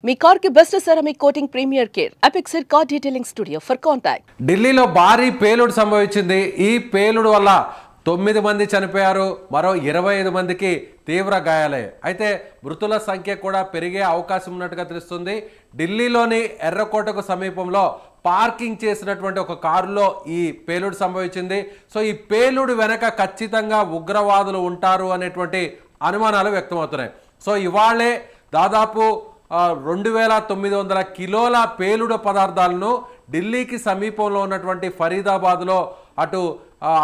మీ car కి best ceramic coating premier care Apexer car detailing studio for contact. ఢిల్లీలో భారీ పేలుడు సంభవించింది. ఈ పేలుడు వల్ల 9 మంది చనిపోయారు, మరో 25 మందికి తీవ్ర గాయాలయ్యాయి. అయితే మృతుల సంఖ్య కూడా పెరిగే అవకాశం ఉన్నట్టుగా తెలుస్తుంది. ఢిల్లీలోని ఎర్రకోటకు సమీపంలో పార్కింగ్ చేసినటువంటి ఒక కారులో ఈ పేలుడు సంభవించింది. సో ఈ పేలుడు వెనక ఖచ్చితంగా ఉగ్రవాదులు ఉంటారు అనేటువంటి అనుమానాలు వ్యక్తమవుతున్నాయి. సో ఇవాళే దాదాపు 2900 కిలోల పేలుడు పదార్థాలను ఢిల్లీకి సమీపంలో ఉన్నటువంటి ఫరీదాబాద్లో అటు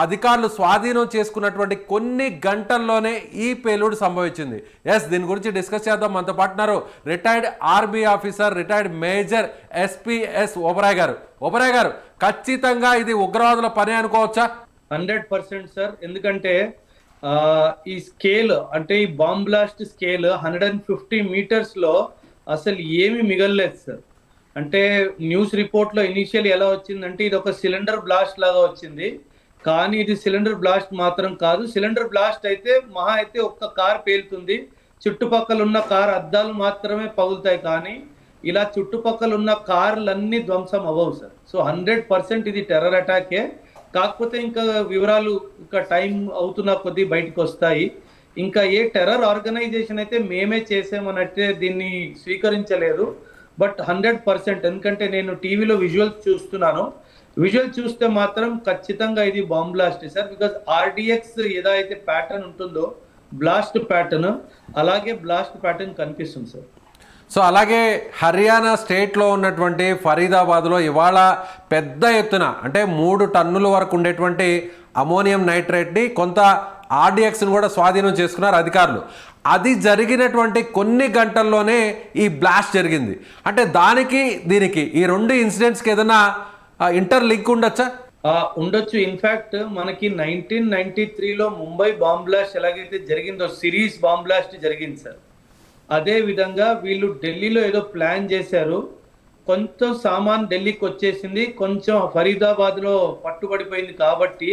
అధికారులు స్వాధీనం చేసుకున్నటువంటి కొన్ని గంటల్లోనే ఈ పేలుడు సంభవించింది. దీని గురించి డిస్కస్ చేద్దాం. మనతో పాటున్నారు retired army officer, retired major SPS Oberoi గారు. ఓబరాయ్ గారు, ఖచ్చితంగా ఇది ఉగ్రవాదుల పని అనుకోవచ్చా? 100% సార్. ఎందుకంటే ఈ స్కేల్ అంటే ఈ బాంబ్ బ్లాస్ట్ స్కేల్ 150 మీటర్స్ లో అసలు ఏమి మిగలలేదు సార్. అంటే న్యూస్ రిపోర్ట్ లో ఇనిషియల్ ఎలా వచ్చిందంటే ఇది ఒక సిలిండర్ బ్లాస్ట్ లాగా వచ్చింది, కానీ ఇది సిలిండర్ బ్లాస్ట్ మాత్రం కాదు. సిలిండర్ బ్లాస్ట్ అయితే మహా అయితే ఒక్క కార్ పేలుతుంది, చుట్టుపక్కల ఉన్న కార్ అద్దాలు మాత్రమే పగులుతాయి, కానీ ఇలా చుట్టుపక్కల ఉన్న కార్లన్నీ ధ్వంసం అవ్వవు సార్. సో 100% ఇది టెర్రర్ అటాకే. కాకపోతే ఇంకా వివరాలు ఇంకా టైం అవుతున్న కొద్దీ బయటకు వస్తాయి. ఇంకా ఏ టెర్రర్ ఆర్గనైజేషన్ అయితే మేమే చేసామన్నట్టే దీన్ని స్వీకరించలేదు. బట్ 100%, ఎందుకంటే నేను టీవీలో విజువల్స్ చూస్తున్నాను, విజువల్ చూస్తే మాత్రం ఖచ్చితంగా ఇది bomb blast sir. Because RDX ఏదైతే ప్యాటర్న్ ఉంటుందో బ్లాస్ట్ ప్యాటర్న్, అలాగే బ్లాస్ట్ ప్యాటర్న్ కనిపిస్తుంది సార్. సో అలాగే హర్యానా స్టేట్లో ఉన్నటువంటి ఫరీదాబాద్లో ఇవాళ పెద్ద ఎత్తున అంటే 3 టన్నుల వరకు ఉండేటువంటి అమోనియం నైట్రేట్ని కొంత ఆర్డిఎక్స్ని కూడా స్వాధీనం చేసుకున్నారు అధికారులు. అది జరిగినటువంటి కొన్ని గంటల్లోనే ఈ బ్లాస్ట్ జరిగింది. అంటే దానికి దీనికి ఈ 2 ఇన్సిడెంట్స్కి ఏదైనా ఇంటర్ లింక్ ఉండొచ్చా? ఉండొచ్చు. ఇన్ఫాక్ట్ మనకి 1993లో ముంబై బాంబ్ బ్లాస్ట్ ఎలాగైతే జరిగిందో సిరీస్ బాంబ్ బ్లాస్ట్ జరిగింది సార్. అదే విధంగా వీళ్ళు ఢిల్లీలో ఏదో ప్లాన్ చేశారు, కొంచెం సామాన్ ఢిల్లీకి వచ్చేసింది, కొంచెం ఫరీదాబాద్లో పట్టుబడిపోయింది. కాబట్టి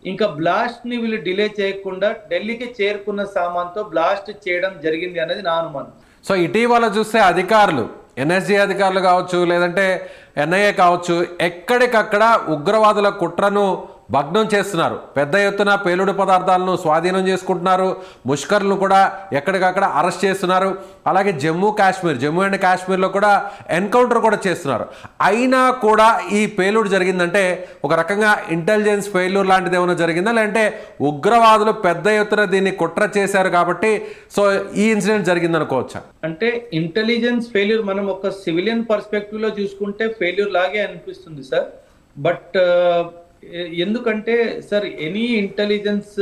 ఇంకా బ్లాస్ట్ని వీళ్ళు డిలే చేయకుండా ఢిల్లీకి చేరుకున్న సామాన్తో బ్లాస్ట్ చేయడం జరిగింది అనేది నా అనుమానం. సో ఇటీవల చూస్తే అధికారులు, ఎన్ఎస్జీ అధికారులు కావచ్చు, లేదంటే ఎన్ఐఏ కావచ్చు, ఎక్కడికక్కడ ఉగ్రవాదుల కుట్రను భగ్నం చేస్తున్నారు. పెద్ద ఎత్తున పేలుడు పదార్థాలను స్వాధీనం చేసుకుంటున్నారు. ముష్కర్లను కూడా ఎక్కడికక్కడ అరెస్ట్ చేస్తున్నారు. అలాగే జమ్మూ అండ్ కాశ్మీర్లో కూడా ఎన్కౌంటర్ కూడా చేస్తున్నారు. అయినా కూడా ఈ పేలుడు జరిగిందంటే ఒక రకంగా ఇంటెలిజెన్స్ ఫెయిల్యూర్ లాంటిది ఏమైనా జరిగిందా, లేదంటే ఉగ్రవాదులు పెద్ద ఎత్తున దీన్ని కుట్ర చేశారు కాబట్టి సో ఈ ఇన్సిడెంట్ జరిగింది అనుకోవచ్చా? అంటే ఇంటెలిజెన్స్ ఫెయిల్యూర్ మనం ఒక సివిలియన్ పర్స్పెక్టివ్ లో చూసుకుంటే ఫెయిల్యూర్ లాగే అనిపిస్తుంది సార్. బట్ ఎందుకంటే సార్ ఎనీ ఇంటెలిజెన్స్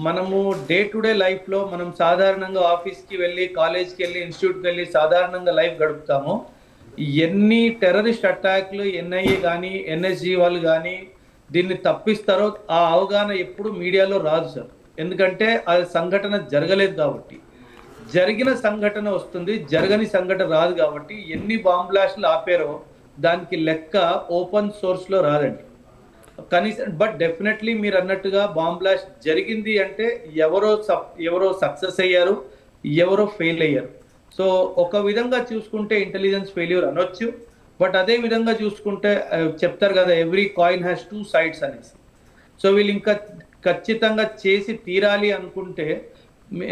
మనము డే టు డే లైఫ్లో మనం సాధారణంగా ఆఫీస్కి వెళ్ళి, కాలేజ్కి వెళ్ళి, ఇన్స్టిట్యూట్కి వెళ్ళి సాధారణంగా లైఫ్ గడుపుతాము. ఎన్ని టెర్రరిస్ట్ అటాక్లు ఎన్ఐఏ కానీ ఎన్ఎస్జీ వాళ్ళు కానీ దీన్ని తప్పిస్తారో ఆ అవగాహన ఎప్పుడు మీడియాలో రాదు సార్. ఎందుకంటే ఆ సంఘటన జరగలేదు కాబట్టి. జరిగిన సంఘటన వస్తుంది, జరగని సంఘటన రాదు కాబట్టి ఎన్ని బాంబ్ బ్లాస్ట్లు ఆపారో దానికి లెక్క ఓపెన్ సోర్స్లో రాదండి కనీసం. బట్ డెఫినెట్లీ మీరు అన్నట్టుగా బాంబ్ బ్లాస్ట్ జరిగింది అంటే ఎవరో సక్సెస్ అయ్యారు, ఎవరో ఫెయిల్ అయ్యారు. సో ఒక విధంగా చూసుకుంటే ఇంటెలిజెన్స్ ఫెయిల్యూర్ అనొచ్చు. బట్ అదే విధంగా చూసుకుంటే చెప్తారు కదా, ఎవ్రీ కాయిన్ హ్యాస్ 2 సైడ్స్ అనేసి. సో వీళ్ళు ఇంకా ఖచ్చితంగా చేసి తీరాలి అనుకుంటే,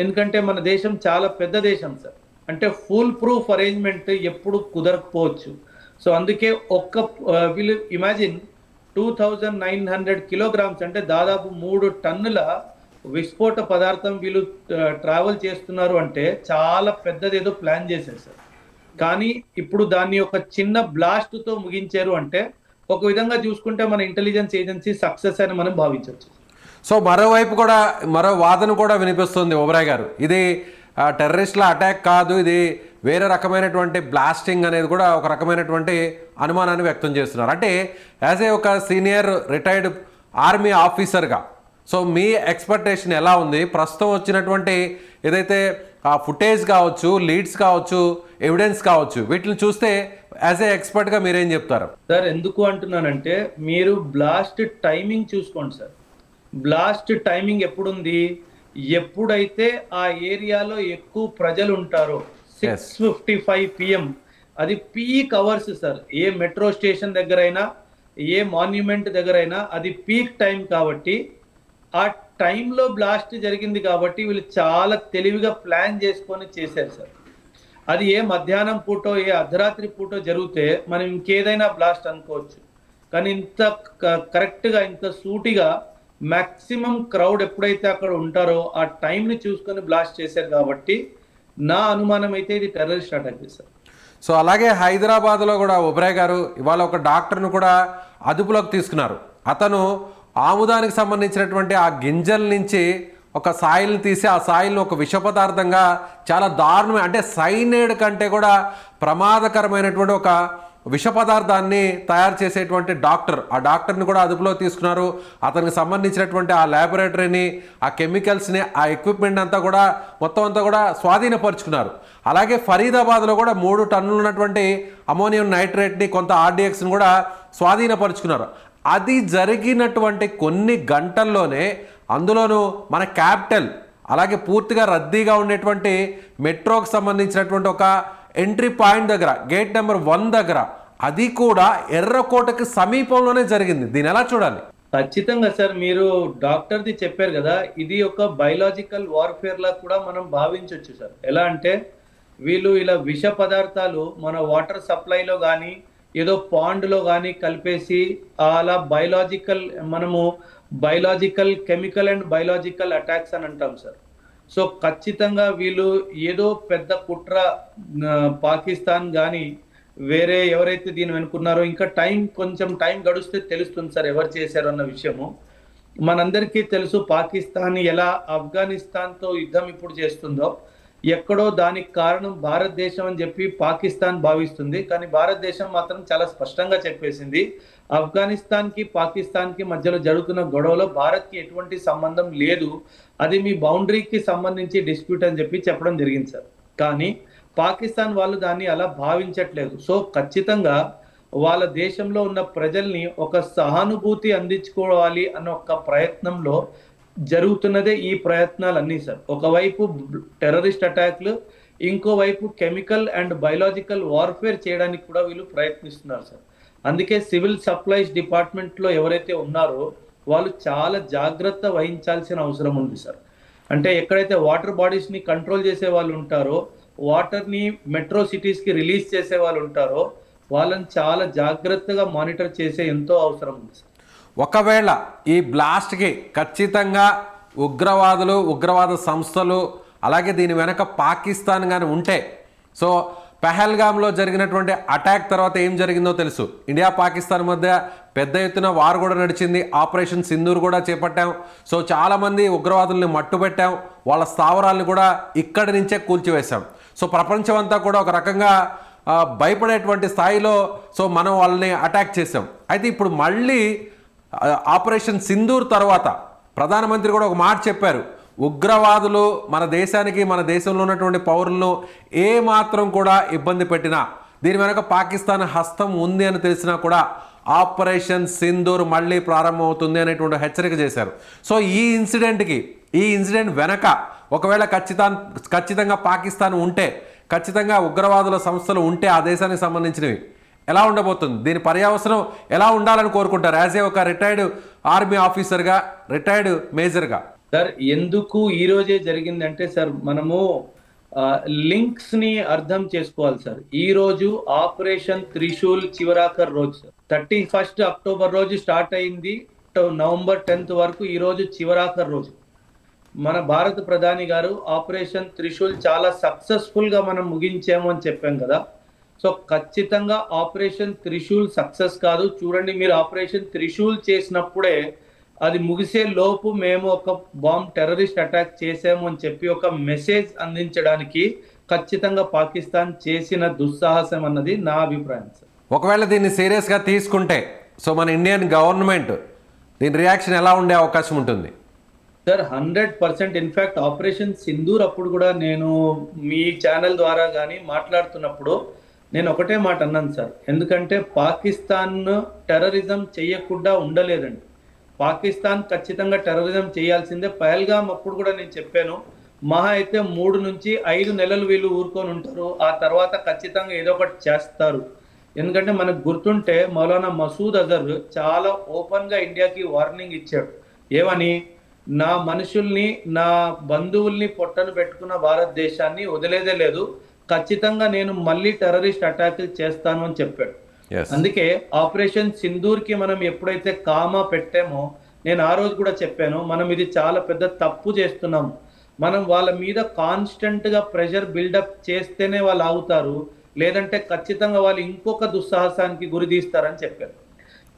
ఎందుకంటే మన దేశం చాలా పెద్ద దేశం సార్. అంటే ఫుల్ ప్రూఫ్ అరేంజ్మెంట్ ఎప్పుడు కుదరకపోవచ్చు. సో అందుకే వీళ్ళు ఇమాజిన్ 2900 కిలోగ్రామ్స్ అంటే దాదాపు 3 టన్నుల విస్ఫోట పదార్థం వీళ్ళు ట్రావెల్ చేస్తున్నారు అంటే చాలా పెద్దదేదో ప్లాన్ చేశారు సార్. కానీ ఇప్పుడు దాన్ని ఒక చిన్న బ్లాస్ట్తో ముగించారు అంటే ఒక విధంగా చూసుకుంటే మన ఇంటెలిజెన్స్ ఏజెన్సీ సక్సెస్ అని మనం భావించవచ్చు. సో మరోవైపు కూడా మరో వాదన కూడా వినిపిస్తుంది ఓబరాయ్ గారు, ఇది టెర్రరిస్టుల అటాక్ కాదు, ఇది వేరే రకమైనటువంటి బ్లాస్టింగ్ అనేది కూడా ఒక రకమైనటువంటి అనుమానాన్ని వ్యక్తం చేస్తున్నారు. అంటే యాజ్ ఏ ఒక సీనియర్ రిటైర్డ్ ఆర్మీ ఆఫీసర్గా సో మీ ఎక్స్పెక్టేషన్ ఎలా ఉంది? ప్రస్తుతం వచ్చినటువంటి ఏదైతే ఫుటేజ్ కావచ్చు, లీడ్స్ కావచ్చు, ఎవిడెన్స్ కావచ్చు, వీటిని చూస్తే యాజ్ ఏ ఎక్స్పర్ట్గా మీరేం చెప్తారు? సార్ ఎందుకు అంటున్నానంటే మీరు బ్లాస్ట్ టైమింగ్ చూసుకోండి సార్. బ్లాస్ట్ టైమింగ్ ఎప్పుడుంది? ఎప్పుడైతే ఆ ఏరియాలో ఎక్కువ ప్రజలు ఉంటారో, 6:55 PM. అది పీక్ అవర్స్ సార్. ఏ మెట్రో స్టేషన్ దగ్గరైనా, ఏ మాన్యుమెంట్ దగ్గరైనా అది పీక్ టైం కాబట్టి ఆ టైంలో బ్లాస్ట్ జరిగింది కాబట్టి వీళ్ళు చాలా తెలివిగా ప్లాన్ చేసుకొని చేశారు సార్. అది ఏ మధ్యాహ్నం పూటో ఏ అర్ధరాత్రి పూటో జరిగితే మనం ఇంకేదైనా బ్లాస్ట్ అనుకోవచ్చు, కానీ ఇంత కరెక్ట్గా ఇంత సూటిగా మ్యాక్సిమం క్రౌడ్ ఎప్పుడైతే అక్కడ ఉంటారో ఆ టైంని చూసుకొని బ్లాస్ట్ చేశారు కాబట్టి నా అనుమానం అయితే ఇది టెర్రరిస్ట్ అటాక్ చేశారు. సో అలాగే హైదరాబాద్లో కూడా ఒబ్రాయ్ గారు ఇవాళ ఒక డాక్టర్ను కూడా అదుపులోకి తీసుకున్నారు. అతను ఆముదానికి సంబంధించినటువంటి ఆ గింజల నుంచి ఒక సాయిల్ని తీసి ఆ సాయిల్ని ఒక విష పదార్థంగా చాలా దారుణమైన, అంటే సైనైడ్ కంటే కూడా ప్రమాదకరమైనటువంటి ఒక విష పదార్థాన్ని తయారు చేసేటువంటి డాక్టర్, ఆ డాక్టర్ని కూడా అదుపులో తీసుకున్నారు. అతనికి సంబంధించినటువంటి ఆ ల్యాబొరేటరీని, ఆ కెమికల్స్ని, ఆ ఎక్విప్మెంట్ అంతా కూడా మొత్తం అంతా కూడా స్వాధీనపరుచుకున్నారు. అలాగే ఫరీదాబాద్లో కూడా 3 టన్నులు ఉన్నటువంటి అమోనియం నైట్రేట్ని, కొంత ఆర్డిఎక్స్ని కూడా స్వాధీనపరుచుకున్నారు. అది జరిగినటువంటి కొన్ని గంటల్లోనే అందులోనూ మన క్యాపిటల్ అలాగే పూర్తిగా రద్దీగా ఉండేటువంటి మెట్రోకి సంబంధించినటువంటి ఒక ఎంట్రీ పాయింట్ దగ్గర, గేట్ నెంబర్ 1 దగ్గర, అది కూడా ఎర్రకోటకి సమీపంలోనే జరిగింది. దీని ఎలా చూడాలి? ఖచ్చితంగా సార్, మీరు డాక్టర్ది చెప్పారు కదా, ఇది ఒక బయలాజికల్ వార్ఫేర్ లా కూడా మనం భావించవచ్చు సార్. ఎలా అంటే వీళ్ళు ఇలా విష పదార్థాలు మన వాటర్ సప్లైలో కానీ ఏదో పాండ్లో కానీ కలిపేసి అలా biological chemical and biological attacks అని అంటాం సార్. సో ఖచ్చితంగా వీళ్ళు ఏదో పెద్ద కుట్ర, పాకిస్తాన్ కానీ వేరే ఎవరైతే దీని వెనుకున్నారో, ఇంకా కొంచెం టైం గడిస్తే తెలుస్తుంది సార్ ఎవరు చేశారు అన్న విషయము. మనందరికీ తెలుసు పాకిస్తాన్ ఎలా ఆఫ్ఘనిస్తాన్తో యుద్ధం ఇప్పుడు చేస్తుందో, ఎక్కడో దానికి కారణం భారతదేశం అని చెప్పి పాకిస్తాన్ భావిస్తుంది. కానీ భారతదేశం మాత్రం చాలా స్పష్టంగా చెప్పేసింది, ఆఫ్ఘనిస్తాన్కి పాకిస్తాన్కి మధ్యలో జరుగుతున్న గొడవలో భారత్కి ఎటువంటి సంబంధం లేదు, అది మీ బౌండరీకి సంబంధించి డిస్ప్యూట్ అని చెప్పి చెప్పడం జరిగింది సార్. కానీ పాకిస్తాన్ వాళ్ళు దాన్ని అలా భావించట్లేదు. సో ఖచ్చితంగా వాళ్ళ దేశంలో ఉన్న ప్రజల్ని ఒక సహానుభూతి అందించుకోవాలి అన్న ఒక ప్రయత్నంలో జరుగుతున్నదే ఈ ప్రయత్నాలన్నీ సార్. ఒకవైపు టెర్రరిస్ట్ అటాక్లు, ఇంకోవైపు కెమికల్ అండ్ బయలాజికల్ వార్ఫేర్ చేయడానికి కూడా వీళ్ళు ప్రయత్నిస్తున్నారు సార్. అందుకే సివిల్ సప్లైస్ డిపార్ట్మెంట్లో ఎవరైతే ఉన్నారో వాళ్ళు చాలా జాగ్రత్త వహించాల్సిన అవసరం ఉంది సార్. అంటే ఎక్కడైతే వాటర్ బాడీస్ని కంట్రోల్ చేసే వాళ్ళు ఉంటారో, వాటర్ని మెట్రో సిటీస్కి రిలీజ్ చేసే వాళ్ళు ఉంటారో, వాళ్ళని చాలా జాగ్రత్తగా మానిటర్ చేసే ఎంతో అవసరం ఉంది సార్. ఒకవేళ ఈ బ్లాస్ట్కి ఖచ్చితంగా ఉగ్రవాదులు, ఉగ్రవాద సంస్థలు, అలాగే దీని వెనక పాకిస్తాన్ కానీ ఉంటే, సో పెహల్గామ్లో జరిగినటువంటి అటాక్ తర్వాత ఏం జరిగిందో తెలుసు. ఇండియా పాకిస్తాన్ మధ్య పెద్ద ఎత్తున వార్ కూడా నడిచింది. ఆపరేషన్ సింధూర్ కూడా చేపట్టాం. సో చాలామంది ఉగ్రవాదుల్ని మట్టుబెట్టాం, వాళ్ళ స్థావరాలను కూడా ఇక్కడి నుంచే కూల్చివేశాం. సో ప్రపంచం అంతా కూడా ఒక రకంగా భయపడేటువంటి స్థాయిలో సో మనం వాళ్ళని అటాక్ చేసాం. అయితే ఇప్పుడు మళ్ళీ ఆపరేషన్ సింధూర్ తర్వాత ప్రధానమంత్రి కూడా ఒక మాట చెప్పారు, ఉగ్రవాదులు మన దేశానికి, మన దేశంలో ఉన్నటువంటి పౌరులను ఏమాత్రం కూడా ఇబ్బంది పెట్టినా, దీని వెనక పాకిస్తాన్ హస్తం ఉంది అని తెలిసినా కూడా ఆపరేషన్ సింధూర్ మళ్ళీ ప్రారంభమవుతుంది అనేటువంటి హెచ్చరిక చేశారు. సో ఈ ఇన్సిడెంట్ వెనక ఒకవేళ ఖచ్చితంగా పాకిస్తాన్ ఉంటే, ఖచ్చితంగా ఉగ్రవాదుల సంస్థలు ఉంటే ఆ దేశానికి సంబంధించినవి ఎలా ఉండబోతుంది, దీని పర్యవసనం ఎలా ఉండాలని కోరుకుంటారు యాజ్ ఏ ఒక రిటైర్డ్ ఆర్మీ ఆఫీసర్గా, రిటైర్డ్ మేజర్గా? సార్ ఎందుకు ఈ రోజే జరిగిందంటే సార్, మనము లింక్స్ ని అర్థం చేసుకోవాలి సార్. ఈ రోజు ఆపరేషన్ త్రిశూల్ చివరాఖర్ రోజు సార్. 31 అక్టోబర్ రోజు స్టార్ట్ అయింది, నవంబర్ 10th వరకు ఈ రోజు చివరాఖర్ రోజు. మన భారత ప్రధాని గారు ఆపరేషన్ త్రిశూల్ చాలా సక్సెస్ఫుల్ గా మనం ముగించాము అని చెప్పాం కదా. సో ఖచ్చితంగా ఆపరేషన్ త్రిశూల్ సక్సెస్ కాదు. చూడండి, మీరు ఆపరేషన్ త్రిశూల్ చేసినప్పుడే అది ముగిసే లోపు మేము ఒక టెర్రరిస్ట్ అటాక్ చేసాము అని చెప్పి ఒక మెసేజ్ అందించడానికి ఖచ్చితంగా పాకిస్తాన్ చేసిన దుస్సాహసం అన్నది నా అభిప్రాయం సార్. ఒకవేళ దీన్ని సీరియస్గా తీసుకుంటే సో మన ఇండియన్ గవర్నమెంట్ దీని రియాక్షన్ ఎలా ఉండే అవకాశం ఉంటుంది సార్? 100%. ఇన్ఫ్యాక్ట్ ఆపరేషన్ సింధూర్ అప్పుడు కూడా నేను మీ ఛానల్ ద్వారా కానీ మాట్లాడుతున్నప్పుడు నేను ఒకటే మాట అన్నాను సార్, ఎందుకంటే పాకిస్తాన్ టెర్రరిజం చెయ్యకుండా ఉండలేదండి. పాకిస్తాన్ ఖచ్చితంగా టెర్రరిజం చేయాల్సిందే. పహల్గామ్ అప్పుడు కూడా నేను చెప్పాను, మహా అయితే 3 నుంచి 5 నెలలు వీళ్ళు ఊరుకొని ఉంటారు. ఆ తర్వాత ఖచ్చితంగా ఏదో ఒకటి చేస్తారు. ఎందుకంటే మనకు గుర్తుంటే మౌలానా మసూద్ అజర్ చాలా ఓపెన్ గా ఇండియాకి వార్నింగ్ ఇచ్చాడు. ఏమని? నా మనుషుల్ని, నా బంధువుల్ని పొట్టను పెట్టుకున్న భారతదేశాన్ని వదిలేదే లేదు, ఖచ్చితంగా నేను మళ్ళీ టెర్రరిస్ట్ అటాకులు చేస్తాను అని చెప్పాడు. అందుకే ఆపరేషన్ సింధూర్ కి మనం ఎప్పుడైతే కామా పెట్టామో, నేను ఆ రోజు కూడా చెప్పాను, మనం ఇది చాలా పెద్ద తప్పు చేస్తున్నాం. మనం వాళ్ళ మీద కాన్స్టెంట్ గా ప్రెషర్ బిల్డప్ చేస్తేనే వాళ్ళు ఆగుతారు, లేదంటే ఖచ్చితంగా వాళ్ళు ఇంకొక దుస్సాహసానికి గురి తీస్తారని చెప్పారు.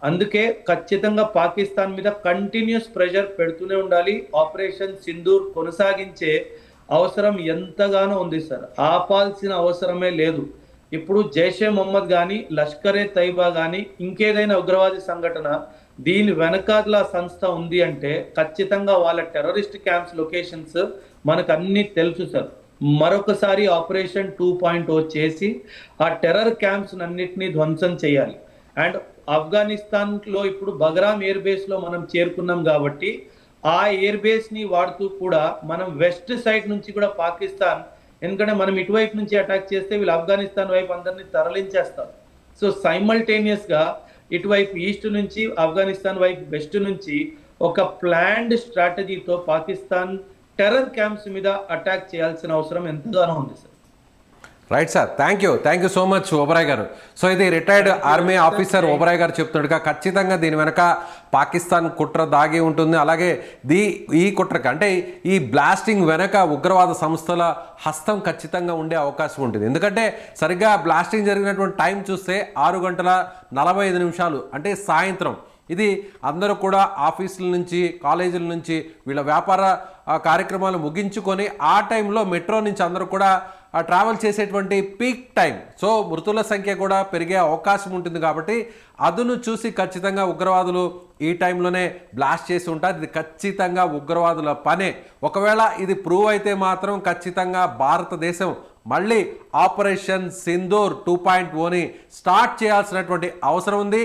అందుకే ఖచ్చితంగా పాకిస్తాన్ మీద కంటిన్యూస్ ప్రెషర్ పెడుతూనే ఉండాలి. ఆపరేషన్ సింధూర్ కొనసాగించే అవసరం ఎంతగానో ఉంది సార్. ఆపాల్సిన అవసరమే లేదు. ఇప్పుడు జైషే మొహమ్మద్ కానీ, లష్కరే తైబా కానీ, ఇంకేదైనా ఉగ్రవాది సంఘటన దీని వెనకాల సంస్థ ఉంది అంటే ఖచ్చితంగా వాళ్ళ టెర్రరిస్ట్ క్యాంప్స్ లొకేషన్స్ మనకు అన్ని తెలుసు సార్. మరొకసారి ఆపరేషన్ 2.0 చేసి ఆ టెర్రర్ క్యాంప్స్ అన్నిటినీ ధ్వంసం చేయాలి. అండ్ ఆఫ్ఘనిస్తాన్ లో ఇప్పుడు బగ్రామ్ ఎయిర్ బేస్ లో మనం చేరుకున్నాం కాబట్టి ఆ ఎయిర్ బేస్ ని వాడుతూ కూడా మనం వెస్ట్ సైడ్ నుంచి కూడా పాకిస్తాన్, ఎందుకంటే మనం ఇటువైపు నుంచి అటాక్ చేస్తే వీళ్ళు ఆఫ్ఘనిస్తాన్ వైపు అందరినీ తరలించేస్తారు. సో సైమల్టేనియస్ గా ఇటువైపు ఈస్ట్ నుంచి, ఆఫ్ఘనిస్తాన్ వైపు వెస్ట్ నుంచి ఒక ప్లాన్డ్ స్ట్రాటజీతో పాకిస్తాన్ టెర్రర్ క్యాంప్స్ మీద అటాక్ చేయాల్సిన అవసరం ఎంతగానో ఉంది sir. Right sir, thank you so much Oberoi గారు. సో ఇది రిటైర్డ్ ఆర్మీ ఆఫీసర్ ఓబరాయ్ గారు చెప్తున్నట్టుగా ఖచ్చితంగా దీని వెనక పాకిస్తాన్ కుట్ర దాగి ఉంటుంది. అలాగే ఈ కుట్రకి అంటే ఈ బ్లాస్టింగ్ వెనక ఉగ్రవాద సంస్థల హస్తం ఖచ్చితంగా ఉండే అవకాశం ఉంటుంది. ఎందుకంటే సరిగ్గా బ్లాస్టింగ్ జరిగినటువంటి టైం చూస్తే 6:45 అంటే సాయంత్రం. ఇది అందరూ కూడా ఆఫీసుల నుంచి, కాలేజీల నుంచి వీళ్ళ వ్యాపార కార్యక్రమాలు ముగించుకొని ఆ టైంలో మెట్రో నుంచి అందరూ కూడా ట్రావెల్ చేసేటువంటి పీక్ టైం. సో మృతుల సంఖ్య కూడా పెరిగే అవకాశం ఉంటుంది. కాబట్టి అదును చూసి ఖచ్చితంగా ఉగ్రవాదులు ఈ టైంలోనే బ్లాస్ట్ చేసి ఉంటారు. ఇది ఖచ్చితంగా ఉగ్రవాదుల పనే. ఒకవేళ ఇది ప్రూవ్ అయితే మాత్రం ఖచ్చితంగా భారతదేశం మళ్ళీ ఆపరేషన్ సింధూర్ 2.0ని స్టార్ట్ చేయాల్సినటువంటి అవసరం ఉంది.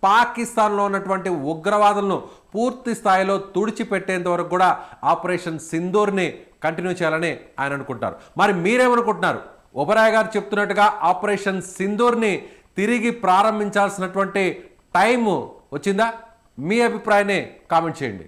పాకిస్తాన్లో ఉన్నటువంటి ఉగ్రవాదులను పూర్తి స్థాయిలో తుడిచిపెట్టేంత వరకు కూడా ఆపరేషన్ సింధూర్ని కంటిన్యూ చేయాలని ఆయన అనుకుంటారు. మరి మీరేమనుకుంటున్నారు? ఓబరాయ్ గారు చెప్తున్నట్టుగా ఆపరేషన్ సింధూర్ని తిరిగి ప్రారంభించాల్సినటువంటి టైం వచ్చిందా? మీ అభిప్రాయాన్ని కామెంట్ చేయండి.